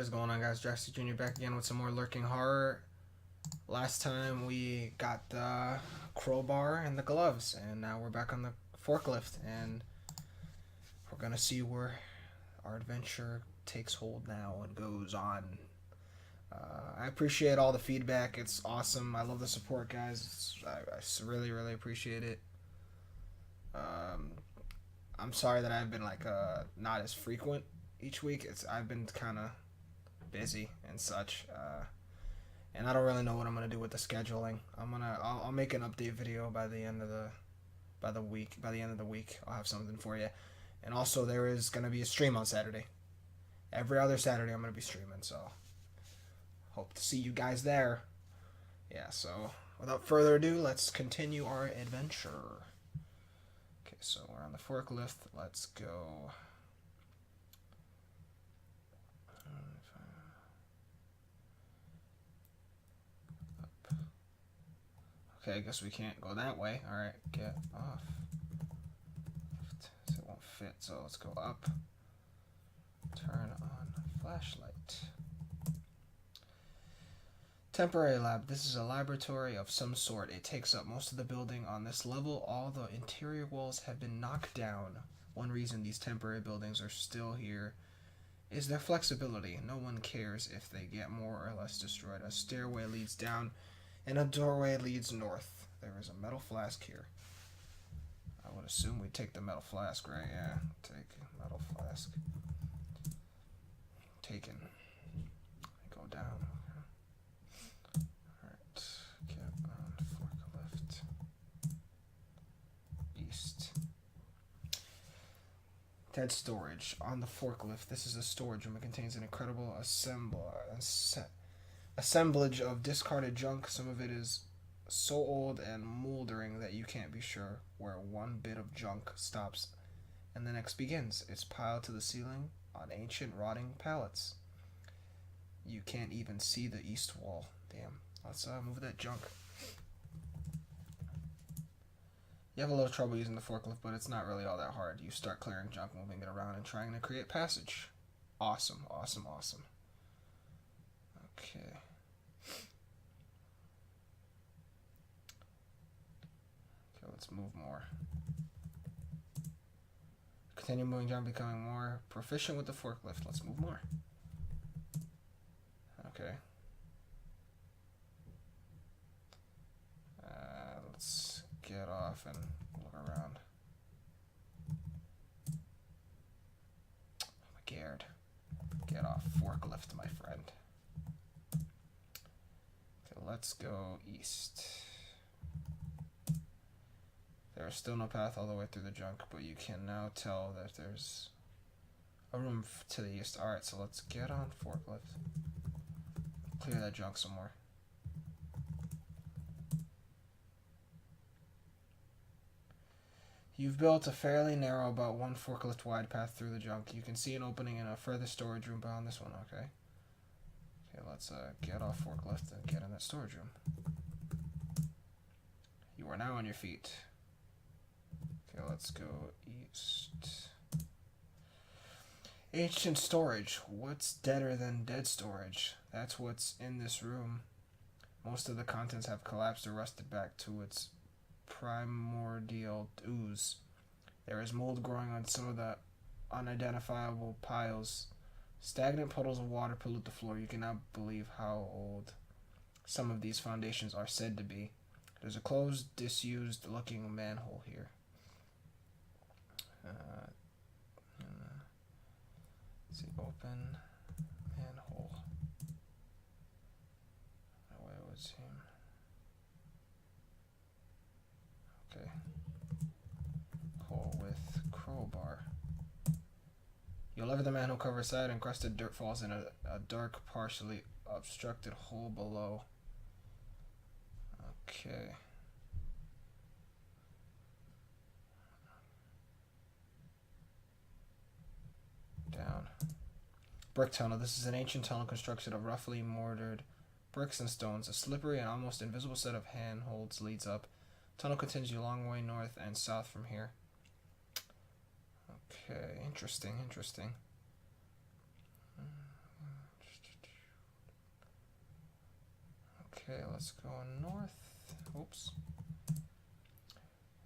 What is going on, guys? Drastic Jr. back again with some more lurking horror. Last time we got the crowbar and the gloves, and now we're back on the forklift, and we're gonna see where our adventure takes hold now and goes on. I appreciate all the feedback. It's awesome. I love the support, guys. I really, really appreciate it. I'm sorry that I've been not as frequent each week. I've been kind of busy and such, and I don't really know what I'm gonna do with the scheduling. I'll make an update video by the end of the week. By the end of the week, I'll have something for you. And also, there is gonna be a stream on Saturday. Every other Saturday, I'm gonna be streaming. So, hope to see you guys there. Yeah. So, without further ado, let's continue our adventure. Okay, so we're on the forklift. Let's go. Okay, I guess we can't go that way. Alright, get off. So it won't fit, so let's go up. Turn on flashlight. Temporary lab. This is a laboratory of some sort. It takes up most of the building. On this level, all the interior walls have been knocked down. One reason these temporary buildings are still here is their flexibility. No one cares if they get more or less destroyed. A stairway leads down and a doorway leads north. There is a metal flask here. I would assume we'd take the metal flask, right? Yeah, take metal flask. Taken. Go down. Alright, get on forklift. East. Dead storage. On the forklift, this is a storage room. It contains an incredible assemblage of discarded junk. Some of it is so old and moldering that you can't be sure where one bit of junk stops and the next begins. It's piled to the ceiling on ancient rotting pallets. You can't even see the east wall. Damn. Let's move that junk. You have a little trouble using the forklift, but it's not really all that hard. You start clearing junk, moving it around, and trying to create passage. Awesome, awesome, awesome. Okay. Let's move more. Continue moving down, becoming more proficient with the forklift. Let's move more. Okay. Let's get off and look around. I'm scared. Get off forklift, my friend. Okay, let's go east. There is still no path all the way through the junk, but you can now tell that there's a room to the east. Alright, so let's get on forklift. Clear that junk some more. You've built a fairly narrow, about one forklift wide path through the junk. You can see an opening in a further storage room beyond this one, okay? Okay, let's get off forklift and get in that storage room. You are now on your feet. Okay, let's go east. Ancient storage. What's deader than dead storage? That's what's in this room. Most of the contents have collapsed or rusted back to its primordial ooze. There is mold growing on some of the unidentifiable piles. Stagnant puddles of water pollute the floor. You cannot believe how old some of these foundations are said to be. There's a closed, disused-looking manhole here. Let's see, open manhole. Where was him? Okay. Hole with crowbar. You'll lever the manhole cover aside, and crusted dirt falls in a dark, partially obstructed hole below. Okay. Down. Brick tunnel. This is an ancient tunnel constructed of roughly mortared bricks and stones. A slippery and almost invisible set of handholds leads up. Tunnel continues a long way north and south from here. Okay, interesting, interesting. Okay, let's go north. Oops.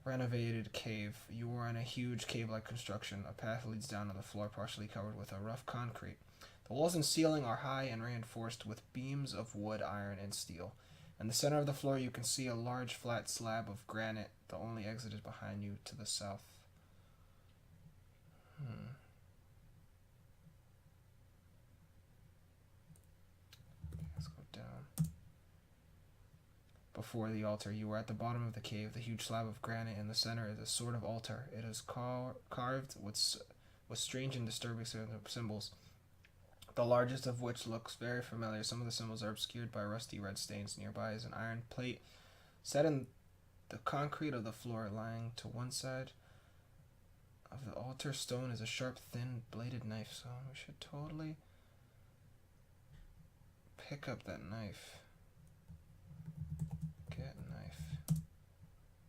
Renovated cave. You are in a huge cave-like construction. A path leads down to the floor, partially covered with a rough concrete. The walls and ceiling are high and reinforced with beams of wood, iron, and steel. In the center of the floor, you can see a large flat slab of granite. The only exit is behind you to the south. Let's go down. Before the altar, you are at the bottom of the cave. The huge slab of granite in the center is a sort of altar. It is carved with strange and disturbing symbols, the largest of which looks very familiar. Some of the symbols are obscured by rusty red stains. Nearby is an iron plate set in the concrete of the floor. Lying to one side of the altar stone is a sharp, thin, bladed knife. So we should totally pick up that knife. Get knife.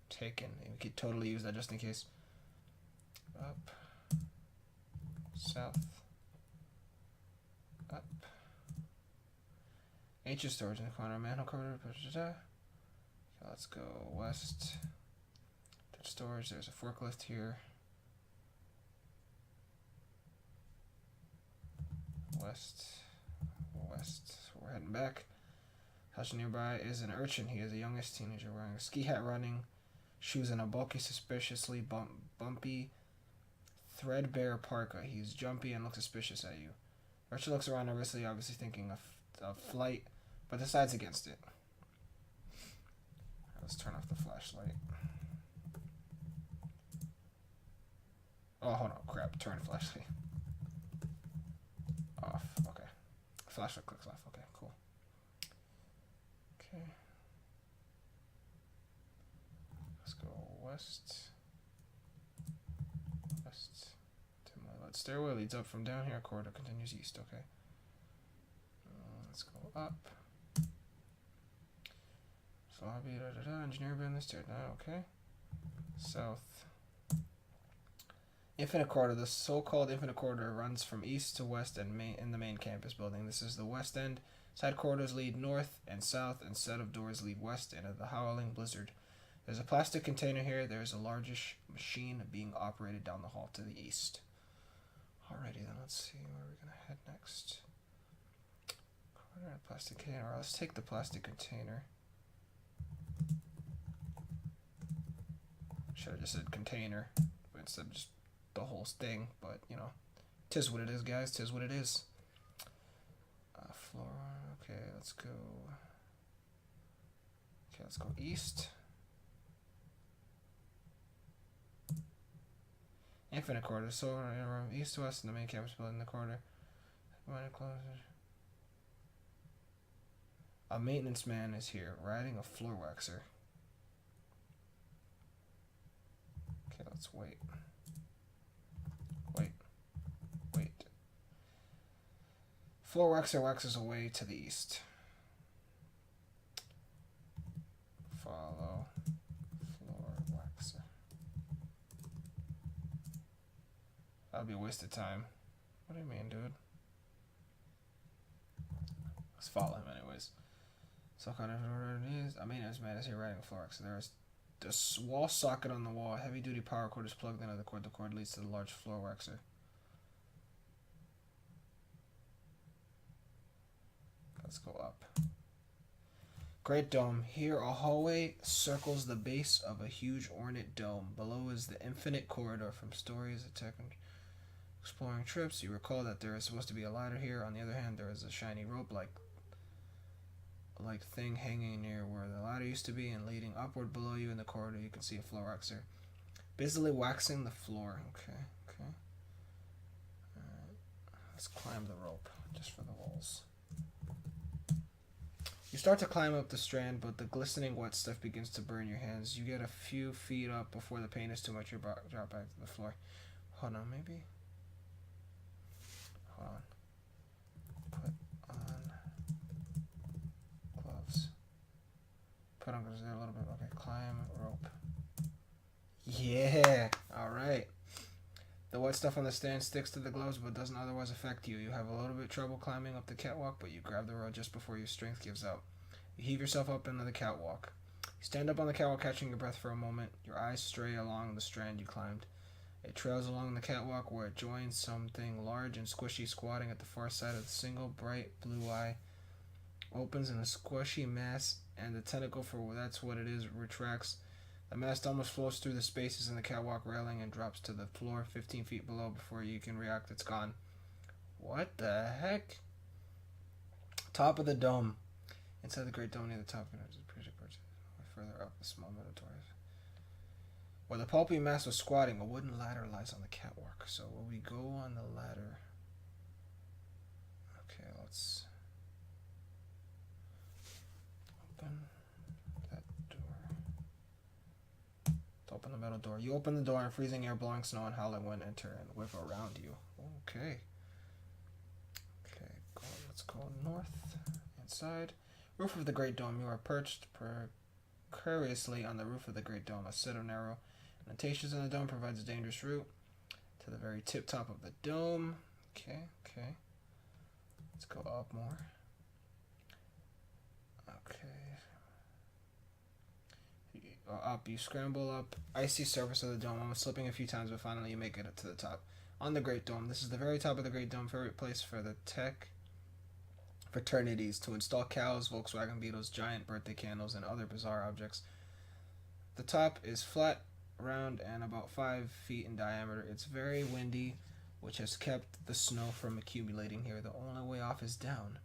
Taken. We could totally use that just in case. Up. South. Up. Ancient storage in the corner. Manhole cover. Okay, let's go west. Touch storage. There's a forklift here. West. West. We're heading back. House nearby is an urchin. He is the youngest teenager wearing a ski hat, running shoes, and a bulky, suspiciously bumpy, threadbare parka. He's jumpy and looks suspicious at you. Urchin looks around nervously, obviously thinking of flight, but decides against it. Let's turn off the flashlight. Oh, hold on. Crap. Turn flashlight off. Okay. Flashlight clicks off. Okay, cool. Okay. Let's go west. West. To my left. Stairway leads up from down here. Corridor continues east. Okay. Let's go up. Lobby. Engineer been this dude. Okay. South. Infinite Corridor. The so-called Infinite Corridor runs from east to west and in the main campus building. This is the west end. Side corridors lead north and south, and set of doors lead west into the howling blizzard. There's a plastic container here. There's a largish machine being operated down the hall to the east. Alrighty then, let's see where we're gonna head next. Corridor and plastic container. Right, let's take the plastic container. Should have just said container instead of just the whole thing, but you know, tis what it is, guys. Tis what it is. Floor. Okay, let's go. Okay, let's go east. Infinite corridor. So east to west in the main campus building. The corridor. A maintenance man is here, riding a floor waxer. Okay, let's wait. Wait. Floor waxer waxes away to the east. Follow floor waxer. That'll be a waste of time. What do you mean, dude? Let's follow him anyways. So kind of a maintenance man is here riding a floor waxer. There is this wall socket on the wall. A heavy-duty power cord is plugged into the cord. The cord leads to the large floor waxer. Let's go up. Great dome. Here, a hallway circles the base of a huge ornate dome. Below is the infinite corridor. From stories of tech and exploring trips, you recall that there is supposed to be a ladder here. On the other hand, there is a shiny rope-like thing hanging near where the ladder used to be, and leading upward below you in the corridor, you can see a floor waxer busily waxing the floor. Okay. Let's climb the rope just for the walls. You start to climb up the strand, but the glistening wet stuff begins to burn your hands. You get a few feet up before the pain is too much. You drop back to the floor. Hold on, maybe? Hold on. Put on gloves. Put on gloves there a little bit. Okay, climb rope. Yeah! Alright. The wet stuff on the stand sticks to the gloves but doesn't otherwise affect you. You have a little bit of trouble climbing up the catwalk, but you grab the rope just before your strength gives out. You heave yourself up into the catwalk. You stand up on the catwalk, catching your breath for a moment. Your eyes stray along the strand you climbed. It trails along the catwalk where it joins something large and squishy squatting at the far side of the single bright blue eye. Opens in a squishy mass, and the tentacle, for that's what it is, retracts. The mass almost flows through the spaces in the catwalk railing and drops to the floor 15 feet below. Before you can react, it's gone. What the heck? Top of the dome. Inside the great dome near the top, further up, the small metal doors. Where the pulpy mass was squatting, a wooden ladder lies on the catwalk. So will we go on the ladder? Okay, let's open that door. Open the metal door. You open the door, and freezing air, blowing snow, and howling wind enter and whip around you. Okay. Let's go north. Inside. Roof of the Great Dome. You are perched precariously on the roof of the Great Dome. A set of narrow indentations in the dome provides a dangerous route to the very tip top of the dome. Okay. Let's go up more. Okay. Up. You scramble up icy surface of the dome, almost slipping a few times, but finally you make it to the top. On the Great Dome. This is the very top of the Great Dome, favorite place for the tech fraternities to install cows, Volkswagen Beetles, giant birthday candles, and other bizarre objects. The top is flat, round, and about 5 feet in diameter. It's very windy, which has kept the snow from accumulating here. The only way off is down.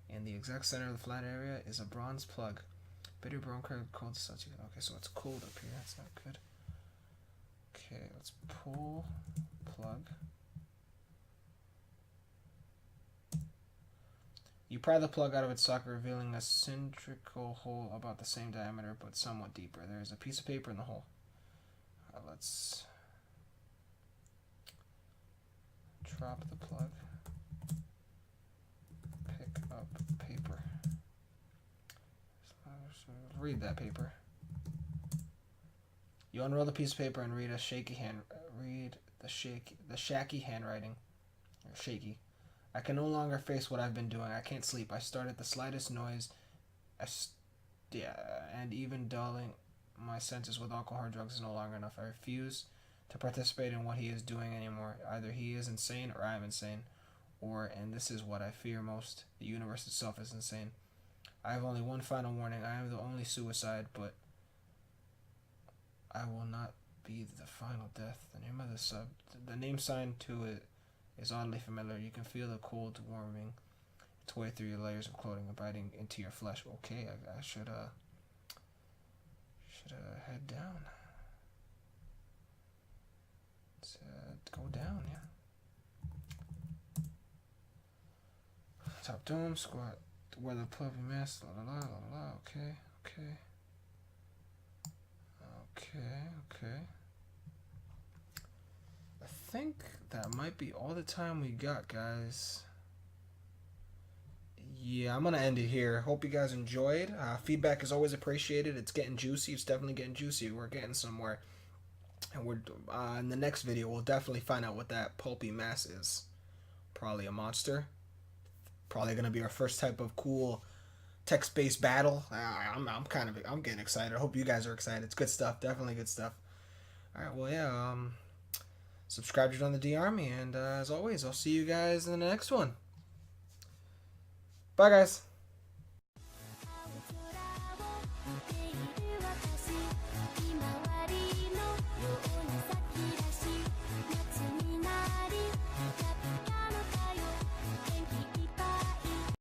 In the exact center of the flat area is a bronze plug. Bitter brown curved cold such. Okay, so it's cold up here. That's not good. Okay, let's pull plug. You pry the plug out of its socket, revealing a cylindrical hole about the same diameter, but somewhat deeper. There is a piece of paper in the hole. Let's drop the plug. Pick up paper. Read that paper. You unroll the piece of paper and read the shaky handwriting. Shaky. I can no longer face what I've been doing. I can't sleep. I start at the slightest noise, and even dulling my senses with alcohol or drugs is no longer enough. I refuse to participate in what he is doing anymore. Either he is insane or I am insane, or, and this is what I fear most, the universe itself is insane. I have only one final warning. I am the only suicide, but I will not be the final death. The name sign to it is oddly familiar. You can feel the cold warming its way through your layers of clothing and biting into your flesh. Okay, I should head down. Let's go down, yeah. Top dome, squat, weather puppy mask, okay. I think that might be all the time we got, guys. Yeah, I'm going to end it here. Hope you guys enjoyed. Feedback is always appreciated. It's getting juicy. It's definitely getting juicy. We're getting somewhere. And we're in the next video, we'll definitely find out what that pulpy mass is. Probably a monster. Probably going to be our first type of cool text-based battle. I'm getting excited. I hope you guys are excited. It's good stuff. Definitely good stuff. All right, well, yeah, subscribe to Join the D Army, and as always, I'll see you guys in the next one. Bye, guys.